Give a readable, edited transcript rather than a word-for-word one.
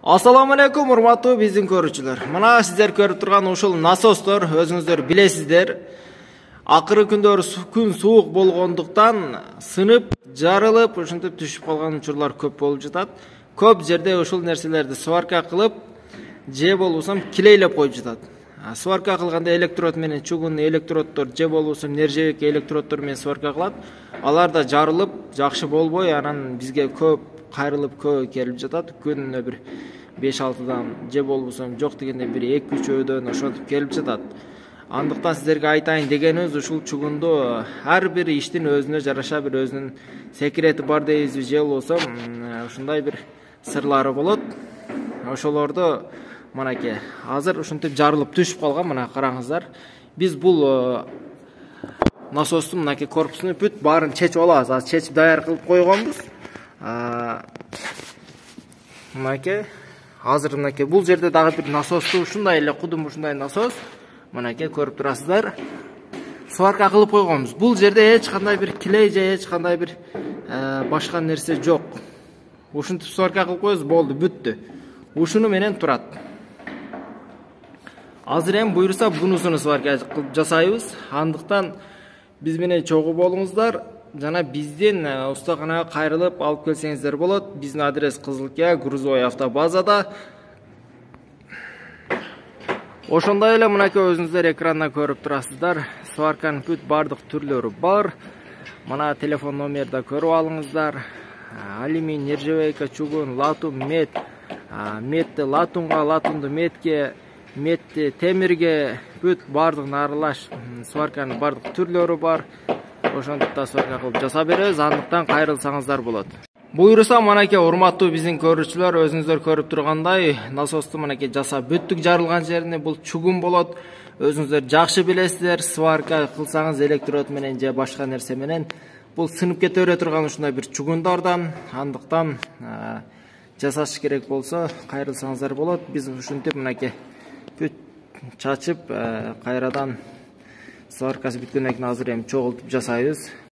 Assalamu alaikum, урматтуу биздин көрүүчүлөр. Мына сиздер көрүп турган ушул насостор, өзүңүздөр билесиздер. Акыркы күндөр күн суук болгондуктан сынып, жарылып, ушинтип түшүп калган учурлар көп болуп жатат. Көп жерде ушул нерселерди сварка кылып, же болбосо килейлеп коюп жатат. Сварка кылганда электрод менен чугун электроддор же болбосо нержебек электроддор менен сварка кылат. Алар да жарылып, жакшы болбой, анан бизге көп кайрылып көп келип жатат. Күнүнө бир 5-6дан же болбосо жок дегенде бир 2-3 өйдөн ошентип келип жатат. Андыктан сиздерге айтайын дегенибиз, ушул чугунду ар бир иштин өзүнө жараша бир өзүнүн секрети бар дейбизби, же болбосо ушундай бир сырлары болот. Ошолорду мынакей азыр ушинтип жарылып түшүп калган, мына караңыздар. Биз бул насостун мынакей корпусун бүт баарын чечип алабыз. Азыр чечип даяр кылып койгонбуз. Мынакей азыр мынакей бул жерде дагы бир насосту ушундай эле кудум ушундай насос. Мынакей көрүп турасыздар. Сварка кылып койгонбуз. Бул жерде эч кандай бир килей же эч кандай бир башка нерсе жок. Ушинтип сварка кылып коебуз, болду, бүттү. Ушуну менен турат. Азыр эми буйруса бунусуну сварка кылып жасайбыз. Андыктан биз менен чогуу болуңуздар. Жана биздин устаканага кайрылып алып келсеңиздер болот. Биздин адрес Кызылкия, грузовой автобазада. Ошондой эле мынакей өзүңүздөр экрандан көрүп турасыздар. Сварканын бүт бардык түрлөрү бар. Мына телефон номерди көрүп алыңыздар. Алюминий, нержавейка, чугун, латун, мед. Медди латунга, латунду медке, медди темирге, бүт бардыгын аралаш сварканын бардык түрлөрү бар. Ошондуктан сварка кылып жасап беребиз, андыктан кайрылсаңыздар болот. Буйруса мынакей урматтуу биздин көрүүчүлөр, өзүңүздөр көрүп тургандай, насосту мынакей жасап бүттүк, жарылган жерине бул чугун болот. Өзүңүздөр жакшы билесиздер, сварка кылсаңыз электрод менен же башка нерсе менен бул сынып кете бере турган ушундай бир чугундордон, андыктан жасаш керек болсо кайрылсаңыздар болот. Биз ушинтип мынакей бүт чачып, кайрадан сваркасы бүткөндөн кийин азыр эми чогултуп жасайбыз.